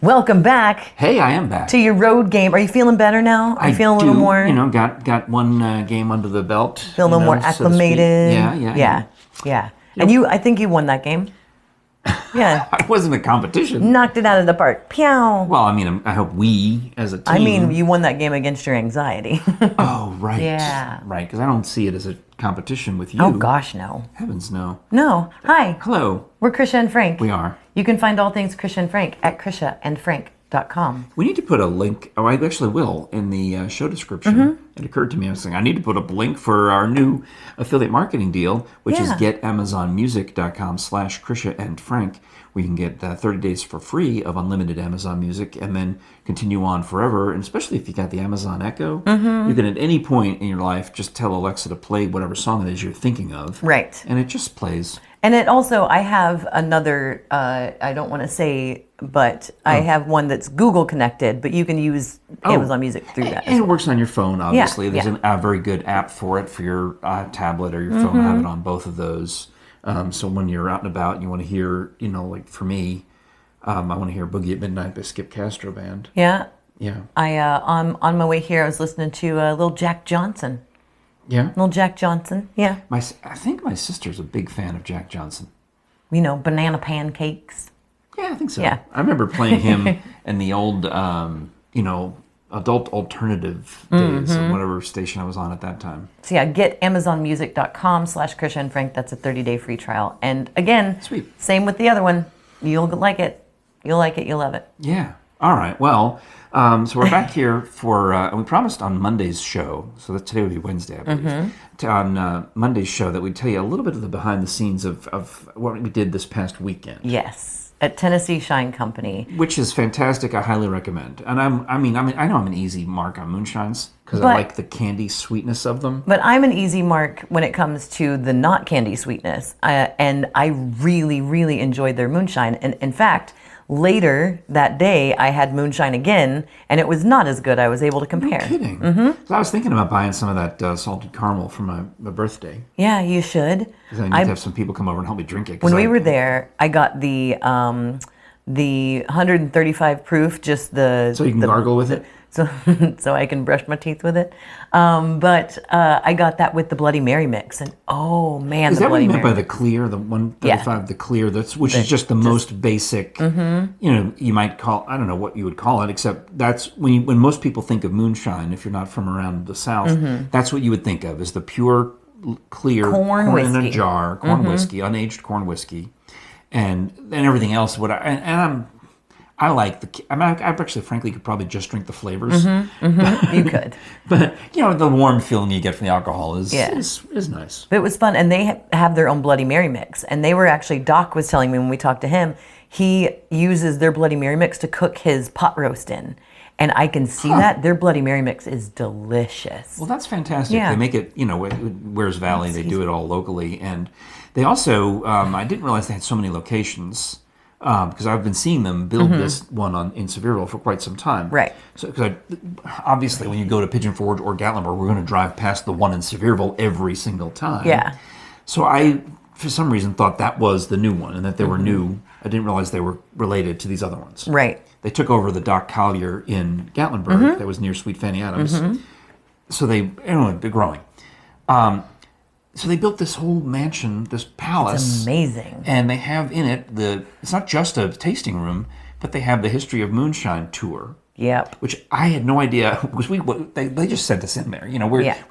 Welcome back. Hey, I am back. To your road game. Are you feeling better now? Are you feeling a little more? Got one game under the belt. Feel a little more acclimated. Yeah. And I think you won that game. Yeah. It wasn't a competition. Knocked it out of the park. Pew. Well, I hope we as a team. You won that game against your anxiety. Oh, right. Yeah. Right, because I don't see it as a competition with you. Oh, gosh, no. Heavens, no. No. Hi. Hello. We're Krisha and Frank. We are. You can find all things Krisha and Frank at krishaandfrank.com. We need to put a link, I actually will, in the show description. It occurred to me, I was saying, I need to put a link for our new affiliate marketing deal, which is getamazonmusic.com/Krisha and Frank, where you can get 30 days for free of unlimited Amazon Music and then continue on forever. And especially if you got the Amazon Echo, you can at any point in your life just tell Alexa to play whatever song it is you're thinking of. Right. And it just plays. And it also, I have another, I don't want to say, but I have one that's Google connected, but you can use Amazon Music through that. And it works on your phone, obviously. There's Yeah. a very good app for it, for your tablet or your phone. I have it on both of those. So when you're out and about and you want to hear, like for me, I want to hear Boogie at Midnight by Skip Castro Band. Yeah. Yeah. On my way here, I was listening to Little Jack Johnson. Yeah? Little Jack Johnson, yeah. I think my sister's a big fan of Jack Johnson. Banana pancakes. Yeah, I think so. Yeah. I remember playing him in the old, adult alternative days of whatever station I was on at that time. So yeah, get amazonmusic.com/Krisha and Frank. That's a 30-day free trial. And again, Sweet. Same with the other one. You'll like it. You'll like it. You'll love it. Yeah. All right. Well, so we're back here for, and we promised on Monday's show, so that today would be Wednesday, I believe, on Monday's show that we'd tell you a little bit of the behind the scenes of what we did this past weekend. Yes, at Tennessee Shine Company. Which is fantastic. I highly recommend. And I know I'm an easy mark on moonshines because I like the candy sweetness of them. But I'm an easy mark when it comes to the not candy sweetness. And I really, really enjoyed their moonshine. And in fact, later that day, I had moonshine again, and it was not as good. I was able to compare. No kidding. So I was thinking about buying some of that salted caramel for my birthday. Yeah, you should. Because I need to have some people come over and help me drink it. When we were there, I got the 135 proof, just the... So you can gargle with it? So I can brush my teeth with it. But I got that with the Bloody Mary mix. And oh, man, is the that Bloody what you meant Mary. by the clear, the 135, the clear, which is just the most basic, you might call, I don't know what you would call it, except that's when most people think of moonshine, if you're not from around the South, that's what you would think of, is the pure, clear corn in whiskey. a jar, corn whiskey, unaged corn whiskey, and everything else. I like I actually, frankly, could probably just drink the flavors. You could. But, the warm feeling you get from the alcohol is nice. But it was fun. And they have their own Bloody Mary mix. And they were actually, Doc was telling me when we talked to him, he uses their Bloody Mary mix to cook his pot roast in. And I can see that. Their Bloody Mary mix is delicious. Well, that's fantastic. Yeah. They make it, Wares Valley, they do it all locally. And they also, I didn't realize they had so many locations. Because I've been seeing them build this one in Sevierville for quite some time. Right. So, obviously, when you go to Pigeon Forge or Gatlinburg, we're going to drive past the one in Sevierville every single time. Yeah. So I, for some reason, thought that was the new one and that they were new. I didn't realize they were related to these other ones. Right. They took over the Doc Collier in Gatlinburg that was near Sweet Fanny Adams. So they're growing. So they built this whole mansion, this palace. It's amazing. And they have in it it's not just a tasting room, but they have the History of Moonshine Tour. Yep. Which I had no idea, because they just sent us in there.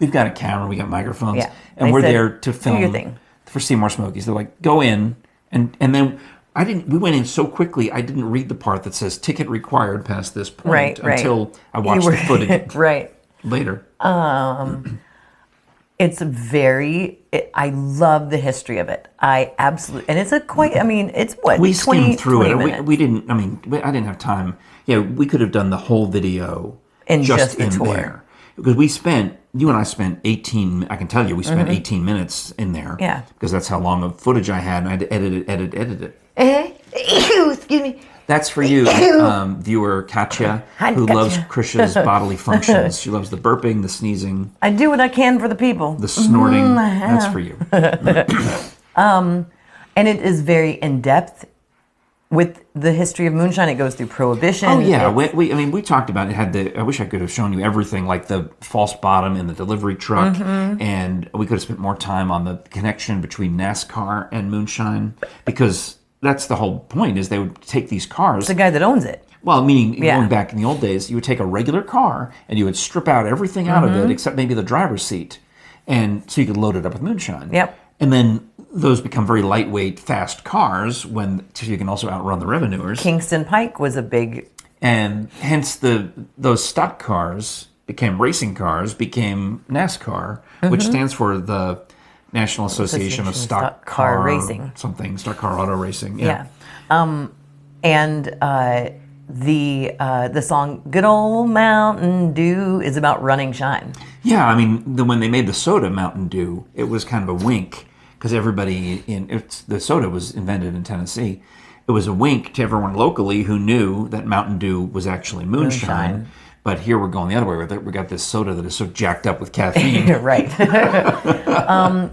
We've got a camera, we got microphones, and we're there to film your thing. For Seymour Smokies. They're like, go in, and then we went in so quickly, I didn't read the part that says ticket required past this point until I watched the footage later. It's I love the history of it. I absolutely, and it's it's what? We skimmed through it. Minutes. We didn't, I didn't have time. Yeah, we could have done the whole video in just the in tour. there. Because you and I spent 18, I can tell you, we spent 18 minutes in there. Yeah. Because that's how long of footage I had, and I had to edit it. Excuse me. That's for you, viewer Katya, who loves Krisha's bodily functions. She loves the burping, the sneezing. I do what I can for the people. The snorting. That's for you. And it is very in-depth. with the history of moonshine, it goes through Prohibition. Oh yeah, we talked about it. Had I wish I could have shown you everything, like the false bottom in the delivery truck, and we could have spent more time on the connection between NASCAR and moonshine, because that's the whole point. Is they would take these cars. The guy that owns it. Well, meaning going back in the old days, you would take a regular car and you would strip out everything out of it except maybe the driver's seat, and so you could load it up with moonshine. Yep. And then those become very lightweight, fast cars so you can also outrun the revenuers. Kingston Pike was a big... And hence those stock cars became racing cars, became NASCAR, which stands for the National Association of Stock Car Racing. Something, Stock Car Auto Racing. Yeah. And the song "Good Old Mountain Dew" is about running shine. Yeah, I mean, when they made the soda Mountain Dew, it was kind of a wink, because everybody the soda was invented in Tennessee. It was a wink to everyone locally who knew that Mountain Dew was actually moonshine. But here we're going the other way with it. We got this soda that is so jacked up with caffeine. Right.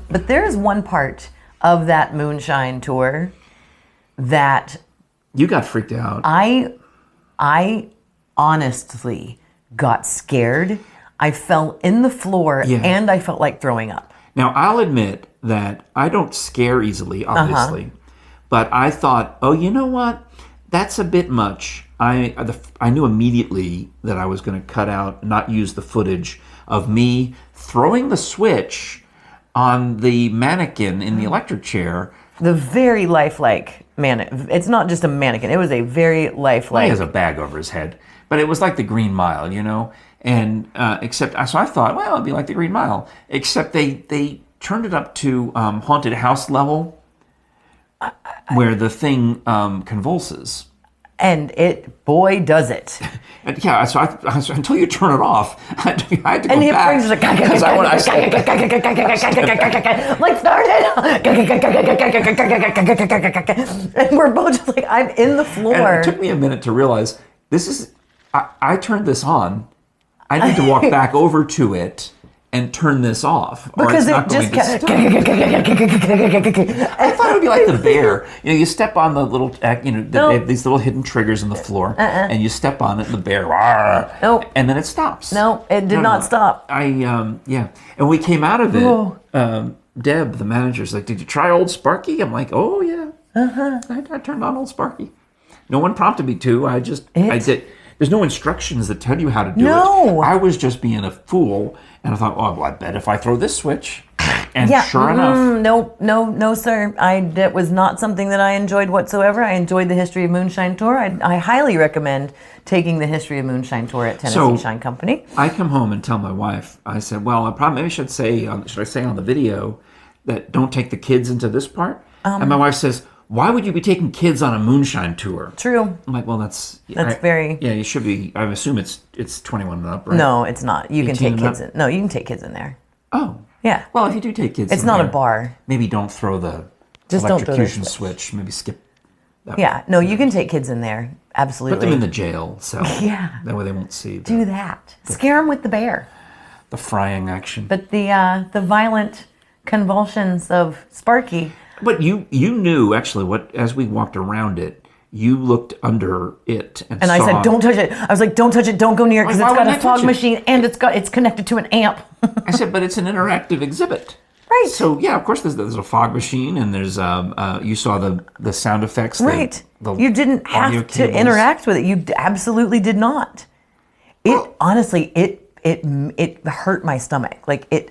But there is one part of that moonshine tour that you got freaked out. I honestly got scared. I fell in the floor and I felt like throwing up. Now, I'll admit that I don't scare easily, obviously. But I thought, oh, you know what? That's a bit much. I knew immediately that I was going to cut out, not use the footage of me throwing the switch on the mannequin in the electric chair. The very lifelike mannequin. It's not just a mannequin. It was a very lifelike... He has a bag over his head. But it was like the Green Mile, you know? And so I thought, well, it'd be like the Green Mile. Except they turned it up to haunted house level, where the thing convulses. And boy, does it. And yeah, so until you turn it off, I had to go back. And the brain's like, like, start it. And we're both just like, I'm in the floor. And it took me a minute to realize, I turned this on. I need to walk back over to it and turn this off, or because it's not going to stop. I thought it would be like the bear. You know, you step on the little, they have these little hidden triggers in the floor, and you step on it, and the bear, and then it stops. No, it did not stop. And we came out of it. Deb, the manager's like, "Did you try Old Sparky?" I'm like, "Oh yeah." I turned on Old Sparky. No one prompted me to. I did. There's no instructions that tell you how to do it. I was just being a fool, and I thought, oh, well, I bet if I throw this switch, and sure enough. No, sir. That was not something that I enjoyed whatsoever. I enjoyed the History of Moonshine Tour. I highly recommend taking the History of Moonshine Tour at Tennessee Shine Company. I come home and tell my wife, I said, well, maybe I should say on the video that don't take the kids into this part? And my wife says, why would you be taking kids on a moonshine tour? True. I'm like, well, that's very... Yeah, you should be. I assume it's 21 and up, right? No, it's not. You can take kids in. No, you can take kids in there. Oh. Yeah. Well, if you do take kids it's in not there, a bar. Maybe don't throw the electrocution switch. Maybe skip that. Yeah. No, you can take kids in there. Absolutely. Put them in the jail cell. Yeah. That way they won't see. Do that. Scare them with the bear. The frying action. But the violent convulsions of Sparky... But you knew, actually, as we walked around it, you looked under it and saw... I said, don't touch it. I was like, don't touch it, don't go near it, because it's got a fog machine and it's connected to an amp. I said, but it's an interactive exhibit. Right. So, yeah, of course there's a fog machine, and there's, you saw the sound effects. Right. You didn't have to interact with it. You absolutely did not. Honestly, it hurt my stomach. Like, it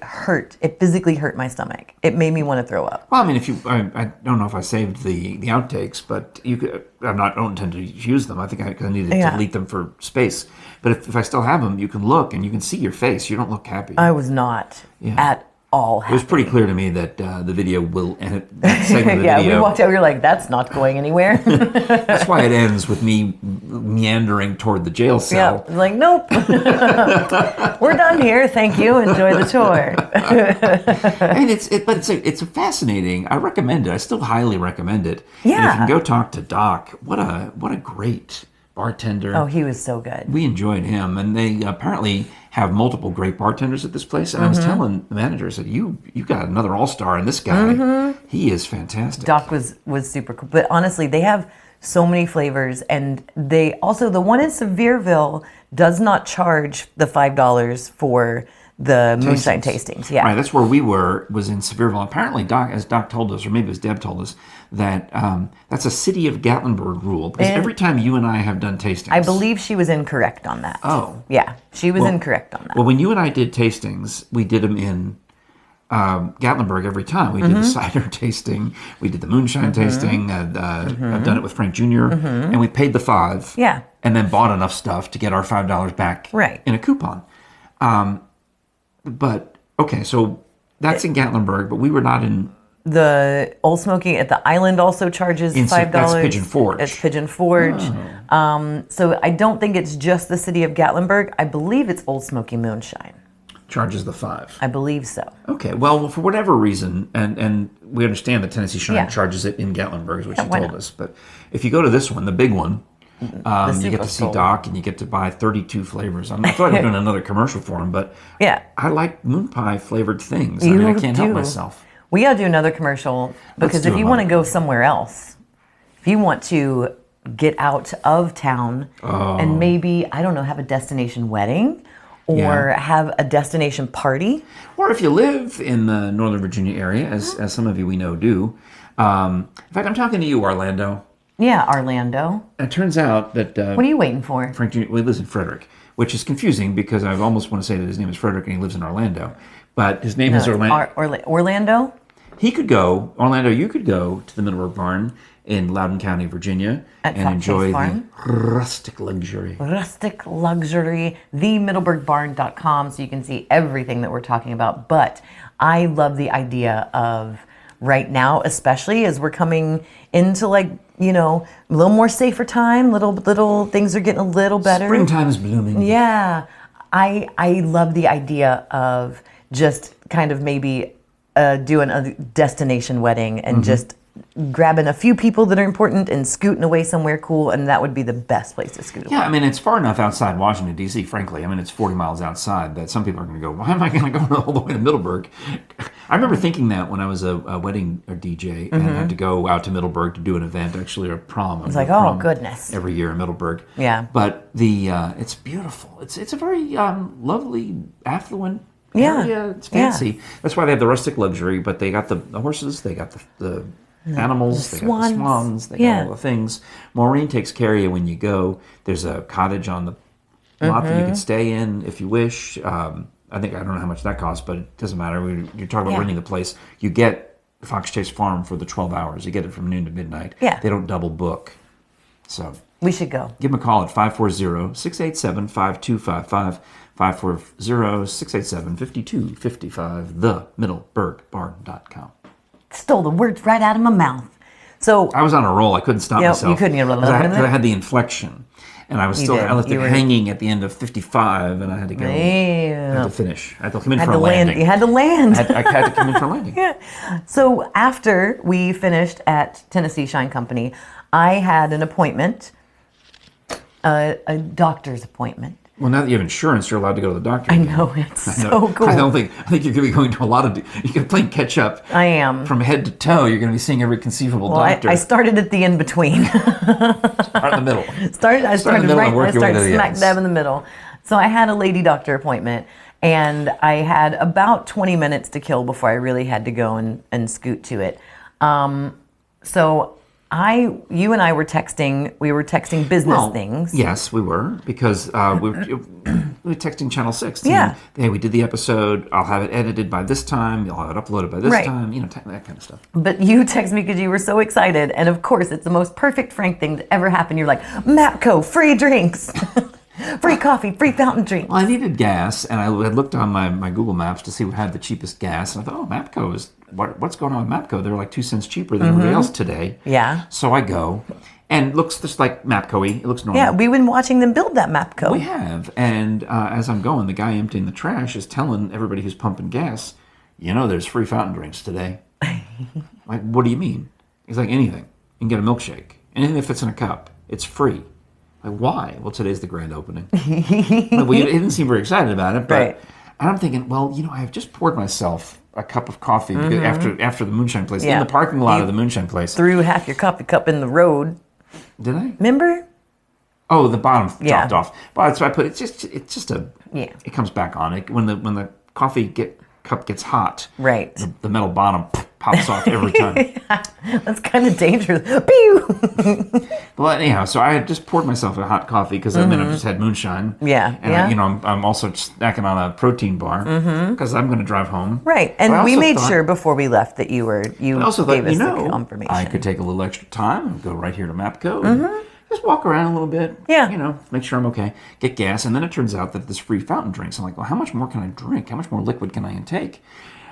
physically hurt my stomach. It made me want to throw up. Well, I mean, I don't know if I saved the outtakes, but you could. I don't intend to use them. I think I needed to delete them for space. But if I still have them, you can look and you can see your face. You don't look happy. I was not at all happy. It was pretty clear to me that the video will end. That segment of the video. We walked out. We were like, "That's not going anywhere." That's why it ends with me meandering toward the jail cell. Yeah, like, nope, we're done here. Thank you. Enjoy the tour. And it's fascinating. I recommend it. I still highly recommend it. Yeah. And if you can go talk to Doc, what a great bartender. Oh, he was so good. We enjoyed him, and they apparently have multiple great bartenders at this place. And I was telling the manager, I said, you got another all-star in this guy. He is fantastic. Doc was super cool. But honestly, they have so many flavors. And they also, the one in Sevierville does not charge the $5 for the moonshine tastings. Yeah. Right, that's where we was in Sevierville. Apparently, as Doc told us, or maybe as Deb told us, that that's a city of Gatlinburg rule. Because every time you and I have done tastings... I believe she was incorrect on that. Oh. Yeah, she was incorrect on that. Well, when you and I did tastings, we did them in Gatlinburg every time. We did the cider tasting, we did the moonshine tasting. I've done it with Frank Jr., and we paid the $5. Yeah. And then bought enough stuff to get our $5 back in a coupon. But, okay, so that's in Gatlinburg, but we were not in... The Old Smoky at the Island also charges $5. That's Pigeon Forge. It's Pigeon Forge. Oh. So I don't think it's just the city of Gatlinburg. I believe it's Old Smoky Moonshine. Charges the $5. I believe so. Okay, well, for whatever reason, and we understand that Tennessee Shine charges it in Gatlinburg, is what she told us. But if you go to this one, the big one, you get to see Doc, and you get to buy 32 flavors. I thought I was doing another commercial for him, but I like moon pie flavored things. I can't help myself. We got to do another commercial, because if you want to go somewhere else, if you want to get out of town and maybe, I don't know, have a destination wedding or have a destination party. Or if you live in the Northern Virginia area, as some of you we know do. In fact, I'm talking to you, Orlando. Yeah, Orlando. It turns out that... what are you waiting for? Frank Jr. lives in Frederick, which is confusing because I almost want to say that his name is Frederick and he lives in Orlando. But his name is Orlando. Orlando? He could go, Orlando, you could go to the Middleburg Barn in Loudoun County, Virginia, and enjoy the rustic luxury. Rustic luxury, themiddleburgbarn.com, so you can see everything that we're talking about. But I love the idea of right now, especially as we're coming into a little more safer time, little things are getting a little better. Springtime is blooming. Yeah. I love the idea of just kind of maybe doing a destination wedding and just grabbing a few people that are important and scooting away somewhere cool, and that would be the best place to scoot away. Yeah, I mean, it's far enough outside Washington, D.C., frankly. I mean, it's 40 miles outside that some people are going to go, why am I going to go all the way to Middleburg? I remember thinking that when I was a wedding DJ and had to go out to Middleburg to do an event, actually, or a prom. It's like, oh, goodness. Every year in Middleburg. Yeah. But it's beautiful. It's a very lovely, affluent area. It's fancy. Yeah. That's why they have the rustic luxury, but they got the horses, they got the animals, they got the swans, they got all the things. Maureen takes care of you when you go. There's a cottage on the lot that you can stay in if you wish. I don't know how much that costs, but it doesn't matter. You're talking about renting the place. You get Fox Chase Farm for the 12 hours. You get it from noon to midnight. Yeah. They don't double book. So we should go. Give them a call at 540-687-5255, 540-687-5255, themiddleburgbarn.com. Stole the words right out of my mouth. So I was on a roll. I couldn't stop myself. You couldn't get because I had the inflection, and I was I left it hanging at the end of 55, and I had to go. I had to finish. I had to come in for a landing. You had to land. I had to come in for a landing. Yeah. So after we finished at Tennessee Shine Company, I had an appointment, a doctor's appointment. Well, now that you have insurance, you're allowed to go to the doctor. I know, it's so cool. I think you're going to be going to a lot of... You're going to play catch up. I am. From head to toe, you're going to be seeing every conceivable doctor. I started at the in between. Start in the middle. I started smack dab in the middle. So I had a lady doctor appointment, and I had about 20 minutes to kill before I really had to go and scoot to it. So you and I were texting. We were texting business things. Yes, we were, because we were texting Channel 6. Yeah. Hey, we did the episode. I'll have it edited by this time. You'll have it uploaded by this time. That kind of stuff. But you texted me because you were so excited, and of course, it's the most perfect Frank thing to ever happen. You're like, Mapco, free drinks. Free coffee, free fountain drinks. Well, I needed gas, and I had looked on my Google Maps to see what had the cheapest gas, and I thought, Mapco is... What's going on with Mapco? They're like 2 cents cheaper than everybody else today. Yeah. So I go, and it looks just like Mapco-y. It looks normal. Yeah, we've been watching them build that Mapco. We have. And as I'm going, the guy emptying the trash is telling everybody who's pumping gas, there's free fountain drinks today. Like, what do you mean? He's like, anything. You can get a milkshake. Anything that fits in a cup. It's free. Like, why? Well, today's the grand opening. He didn't seem very excited about it, but and I'm thinking, I have just poured myself a cup of coffee after the Moonshine Place, in the parking lot of the Moonshine Place. Threw half your coffee cup in the road. Did I? Remember? Oh, the bottom Yeah. dropped off. Well, that's why I put it. It's just a. Yeah. It comes back on it when the coffee cup gets hot. Right. The metal bottom pops off every time. That's kind of dangerous. Pew! Well, anyhow, so I had just poured myself a hot coffee because I've just had moonshine. Yeah, And yeah. I'm also snacking on a protein bar because I'm going to drive home. Right. But I And we also made thought- sure before we left that you I also gave thought, us the confirmation. I could take a little extra time and go right here to Mapco and just walk around a little bit. Yeah. Make sure I'm okay. Get gas. And then it turns out that there's free fountain drinks. I'm like, well, how much more can I drink? How much more liquid can I intake?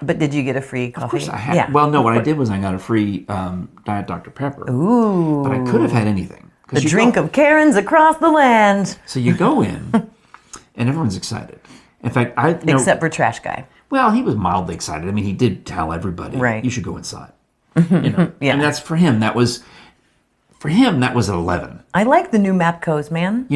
But did you get a free coffee? Of course I had. Yeah. Well, no, what I did was I got a free Diet Dr. Pepper. Ooh. But I could have had anything. The drink of Karens across the land. So you go in, and everyone's excited. In fact, Except for Trash Guy. Well, he was mildly excited. I mean, he did tell everybody, Right. you should go inside. Yeah. And that's for him. That was 11. I like the new Mapcos, man.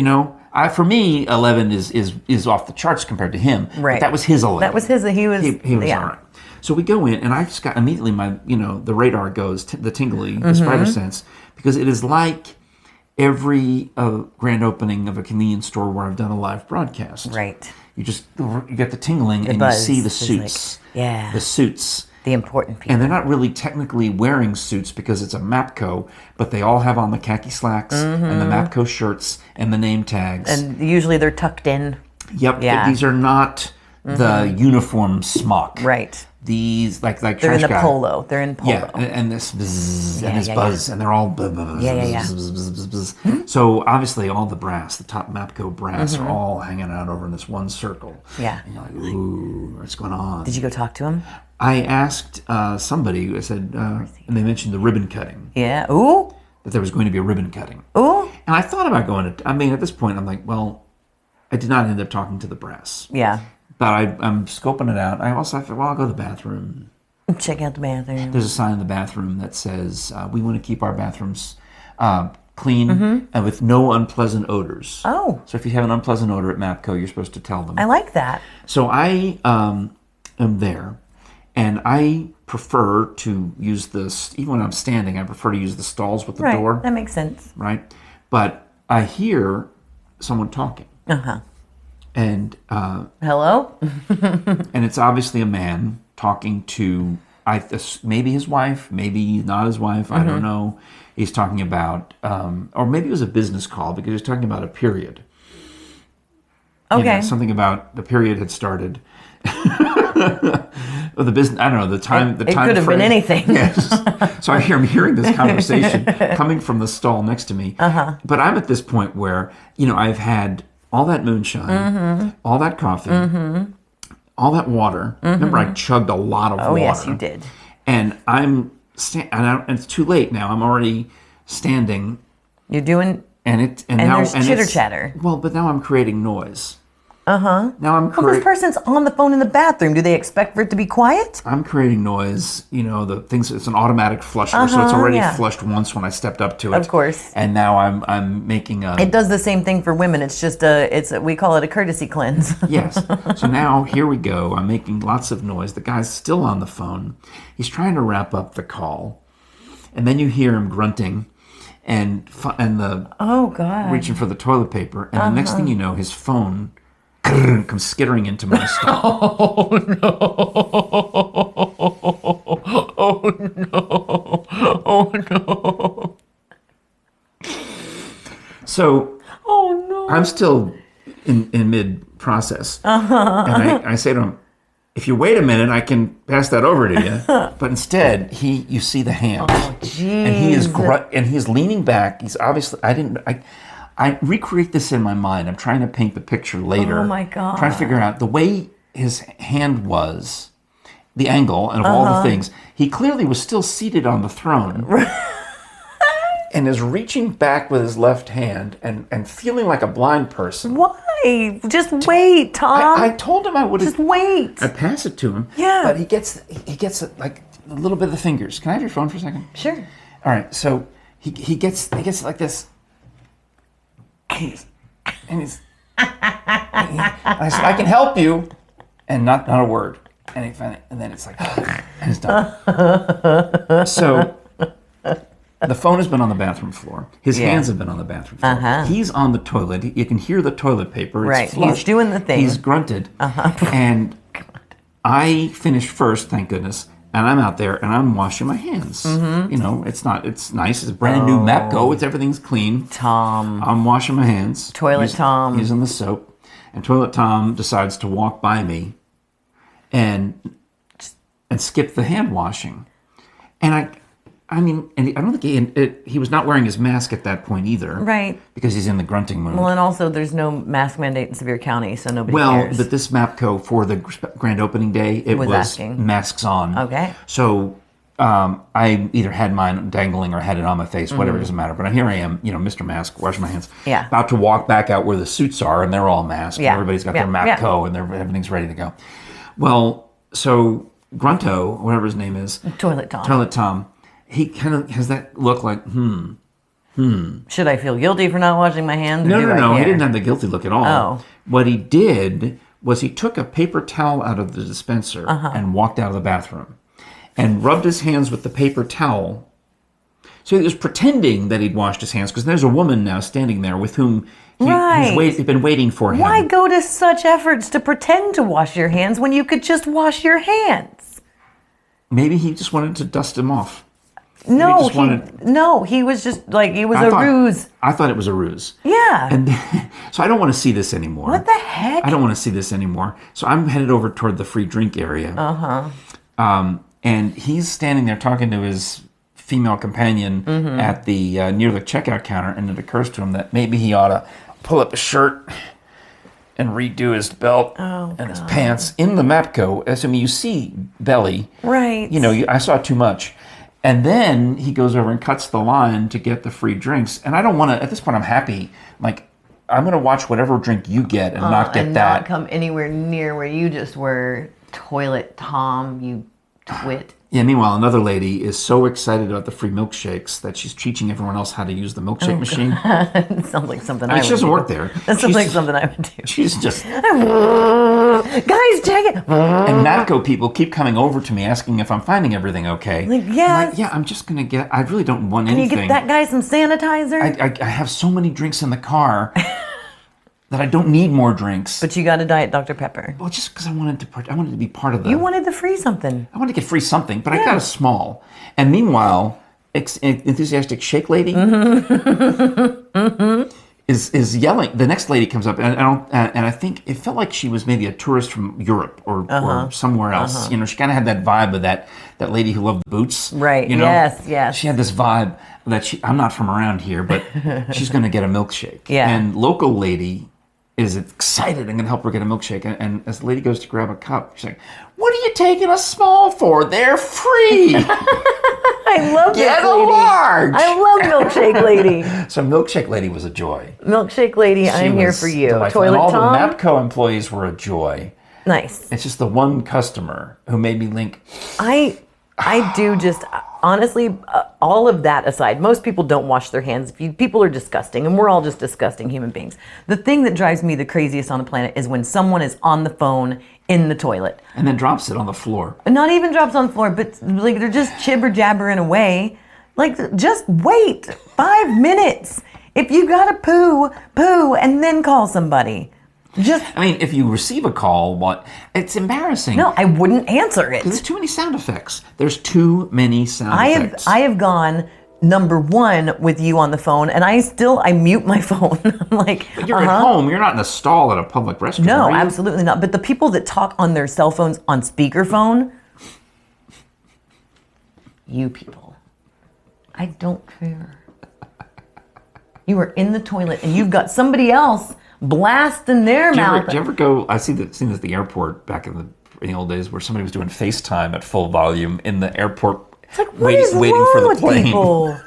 For me, 11 is off the charts compared to him. Right. But that was his 11. That was his. He was all right. So we go in, and I just got immediately the radar goes, the tingly, the spider sense, because it is like every grand opening of a convenience store where I've done a live broadcast. Right. You get the tingling, and buzz. you see the It's suits. like, yeah. The suits. The important people. And they're not really technically wearing suits because it's a Mapco, but they all have on the khaki slacks and the Mapco shirts and the name tags. And usually they're tucked in. Yep, Yeah. these are not the uniform smock. Right. These, like They're Trash in the Guy. polo. They're in polo. Yeah, and this buzz, and this yeah, buzz, and they're all buzz, Yeah. buzz, buzz, buzz, buzz. So obviously all the brass, the top Mapco brass, are all hanging out over in this one circle. Yeah. And you're like, ooh, what's going on? Did you go talk to him? I asked somebody, I said, and they mentioned the ribbon cutting, Yeah. Ooh. that there was going to be a ribbon cutting. Ooh. And I thought about going to, at this point, I'm like, well, I did not end up talking to the brass. Yeah. But I'm scoping it out. I thought, well, I'll go to the bathroom. Check out the bathroom. There's a sign in the bathroom that says, we want to keep our bathrooms clean and with no unpleasant odors. Oh. So if you have an unpleasant odor at Mapco, you're supposed to tell them. I like that. So I am there, and I prefer to use this, even when I'm standing, I prefer to use the stalls with the Right. door. That makes sense. Right? But I hear someone talking. Uh-huh. And Hello? and it's obviously a man talking to maybe his wife, maybe not his wife. I don't know. He's talking about, or maybe it was a business call because he was talking about a period. Okay. Something about the period had started. Or the business. I don't know the time. It could have been anything. Yes. So I'm hearing this conversation coming from the stall next to me. But I'm at this point where I've had all that moonshine, all that coffee, all that water. Remember, I chugged a lot of water. Oh, yes, you did. And and it's too late now. I'm already standing, You're doing... and And there's it's chitter-chatter. Well, but now I'm creating noise. Uh-huh. Now I'm Well, this person's on the phone in the bathroom. Do they expect for it to be quiet? I'm creating noise. The things. It's an automatic flusher, so it's already flushed once when I stepped up to it. Of course. And now I'm making a. It does the same thing for women. It's just we call it a courtesy cleanse. Yes. So now here we go. I'm making lots of noise. The guy's still on the phone. He's trying to wrap up the call, and then you hear him grunting, and the Oh, God. reaching for the toilet paper, and the next thing you know, his phone comes skittering into my stall. Oh, no. Oh, no. Oh, no. So Oh, no. I'm still in mid-process. And I say to him, if you wait a minute, I can pass that over to you. But instead, you see the hand. Oh, jeez. And he is leaning back. He's obviously, I recreate this in my mind. I'm trying to paint the picture later. Oh, my God. Trying to figure out the way his hand was, the angle, and of all the things. He clearly was still seated on the throne. And is reaching back with his left hand and feeling like a blind person. Why? Just wait, Tom. I told him I would Just wait. I pass it to him. Yeah. But he gets it like a little bit of the fingers. Can I have your phone for a second? Sure. All right. So he gets it like this. And I said, I can help you, and not a word. And then it's like, and it's done. So The phone has been on the bathroom floor. His hands have been on the bathroom floor. He's on the toilet. You can hear the toilet paper. It's right. flushed. He's doing the thing. He's grunted. And I finished first, thank goodness. And I'm out there and I'm washing my hands. You know, it's nice. It's a brand new Mapco. Everything's clean. Tom. I'm washing my hands. Toilet Tom. He's in the soap. And Toilet Tom decides to walk by me and skip the hand washing. And I don't think he was not wearing his mask at that point either. Right. Because he's in the grunting mood. Well, and also there's no mask mandate in Sevier County, so nobody cares. But this Mapco for the grand opening day, it was asking. Masks on. Okay. So I either had mine dangling or had it on my face, whatever, doesn't matter. But here I am, Mr. Mask, washing my hands. Yeah. About to walk back out where the suits are, and they're all masked. Yeah. Everybody's got their Mapco, and everything's ready to go. Well, so Grunto, whatever his name is. Toilet Tom. He kind of has that look like, Should I feel guilty for not washing my hands? No. He didn't have the guilty look at all. Oh. What he did was he took a paper towel out of the dispenser and walked out of the bathroom and rubbed his hands with the paper towel. So he was pretending that he'd washed his hands because there's a woman now standing there with whom he's been waiting for him. Why go to such efforts to pretend to wash your hands when you could just wash your hands? Maybe he just wanted to dust him off. No, he was just like, it was a ruse. I thought it was a ruse. Yeah. And so I don't want to see this anymore. What the heck? I don't want to see this anymore. So I'm headed over toward the free drink area. And he's standing there talking to his female companion at the near the checkout counter, and it occurs to him that maybe he ought to pull up his shirt and redo his belt and his pants in the Mapco. You see belly. Right. I saw too much. And then he goes over and cuts the line to get the free drinks. And I don't want to, at this point, I'm happy. Like, I'm going to watch whatever drink you get and not get that. Not come anywhere near where you just were. Toilet Tom, you twit. Yeah, meanwhile, another lady is so excited about the free milkshakes that she's teaching everyone else how to use the milkshake machine. It sounds like something I would do. She doesn't work there. That sounds like something I would do. She's just... Guys, check it. And Mapco people keep coming over to me asking if I'm finding everything okay. Yes. I'm just going to get... I really don't want anything. Can you get that guy some sanitizer? I have so many drinks in the car that I don't need more drinks. But you got a Diet Dr. Pepper. Well, just because I wanted to be part of the... You wanted to free something. I wanted to get free something, but I got a small. And meanwhile, enthusiastic shake lady is yelling. The next lady comes up, and I think it felt like she was maybe a tourist from Europe or somewhere else. She kind of had that vibe of that lady who loved the boots. Right. Yes. She had this vibe that I'm not from around here, but she's going to get a milkshake. Yeah. And local lady is excited and going to help her get a milkshake. And as the lady goes to grab a cup, she's like, "What are you taking a small for? They're free." I love Get this a lady. large. I love Milkshake Lady. So Milkshake Lady was a joy. Milkshake Lady, I'm here for you. Delightful. Toilet and all Tom. the Mapco employees were a joy. Nice. It's just the one customer who made me think. I do just, honestly, all of that aside, most people don't wash their hands. People are disgusting, and we're all just disgusting human beings. The thing that drives me the craziest on the planet is when someone is on the phone in the toilet. And then drops it on the floor. Not even drops on the floor, but like they're just jibber jabbering away. Like, just wait 5 minutes. If you gotta poo, and then call somebody. If you receive a call, it's embarrassing. No, I wouldn't answer it. There's too many sound effects. There's too many sound effects. I have gone number one with you on the phone, and I mute my phone. I'm like, but you're at home. You're not in a stall at a public restroom. No, absolutely not. But the people that talk on their cell phones on speakerphone, you people, I don't care. You are in the toilet, and you've got somebody else blasting their mouth. Did you ever go? I seen this at the airport back in the old days where somebody was doing FaceTime at full volume in the airport. It's like, waiting for the plane. People?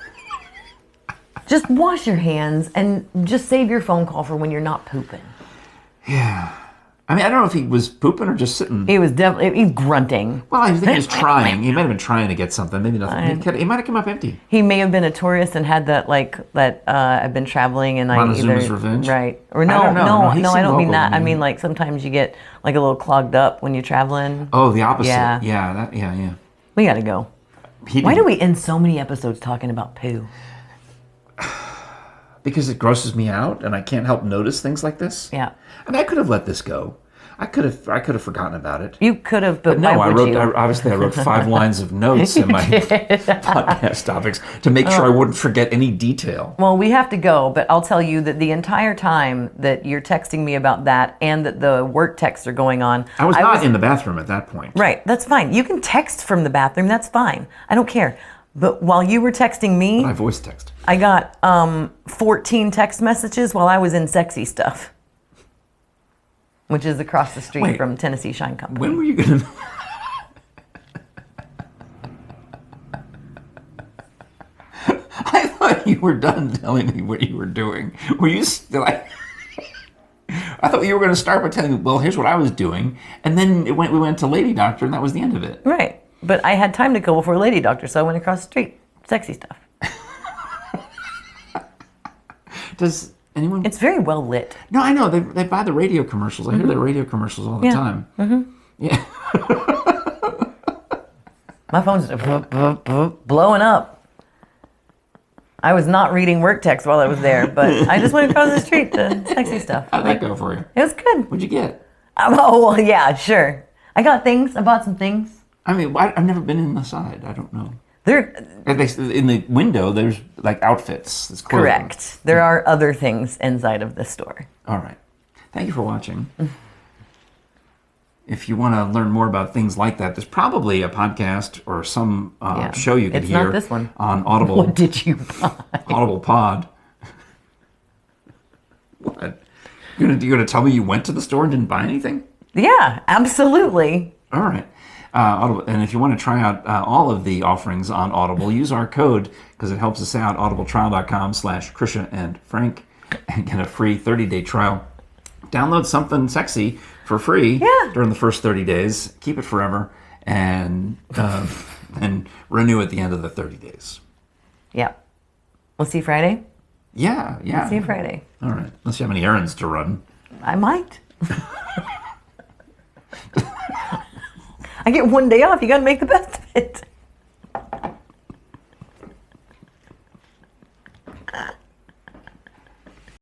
Just wash your hands and just save your phone call for when you're not pooping. Yeah. I don't know if he was pooping or just sitting. He was definitely grunting. Well, I think he was trying. He might have been trying to get something. Maybe nothing. He might have come up empty. He may have been a tourist and had that I've been traveling and Montezuma's Revenge? Right. Or no, I don't mean that. I mean, like, sometimes you get like a little clogged up when you're traveling. Oh, the opposite. Yeah. Yeah. We gotta go. Why do we end so many episodes talking about poo? Because it grosses me out, and I can't help notice things like this. Yeah. I mean, I could have let this go. I could have forgotten about it. You could have, but no, why would you? Obviously, I wrote 5 lines of notes in my podcast topics to make sure I wouldn't forget any detail. Well, we have to go, but I'll tell you that the entire time that you're texting me about that and that the work texts are going on... I was not in the bathroom at that point. Right, that's fine. You can text from the bathroom, that's fine. I don't care. But while you were texting me... I voice text. I got 14 text messages while I was in Sexy Stuff. Which is across the street from Tennessee Shine Company. When were you going to... I thought you were done telling me what you were doing. Were you still like... I thought you were going to start by telling me, well, here's what I was doing. And then we went to Lady Doctor, and that was the end of it. Right. But I had time to go before Lady Doctor, so I went across the street. Sexy Stuff. Does anyone... It's very well lit. No, I know. They buy the radio commercials. I hear their radio commercials all the time. Mm-hmm. Yeah. My phone's blowing up. I was not reading work text while I was there, but I just went across the street to Sexy Stuff. How'd that go for you? It was good. What'd you get? Oh, well, yeah, sure. I got things. I bought some things. I mean, I've never been in the side. I don't know. In the window, there's like outfits. It's correct. There are other things inside of the store. All right. Thank you for watching. If you want to learn more about things like that, there's probably a podcast or some show you could hear. It's not this one. On Audible. What did you buy? Audible Pod. What? You're gonna tell me you went to the store and didn't buy anything? Yeah, absolutely. All right. Audible, and if you want to try out all of the offerings on Audible, use our code because it helps us out, audibletrial.com/Krisha and Frank, and get a free 30-day trial. Download something sexy for free during the first 30 days. Keep it forever, and renew at the end of the 30 days. Yeah. We'll see you Friday? Yeah. We'll see you Friday. All right. Unless you have any errands to run. I might. I get one day off. You got to make the best of it.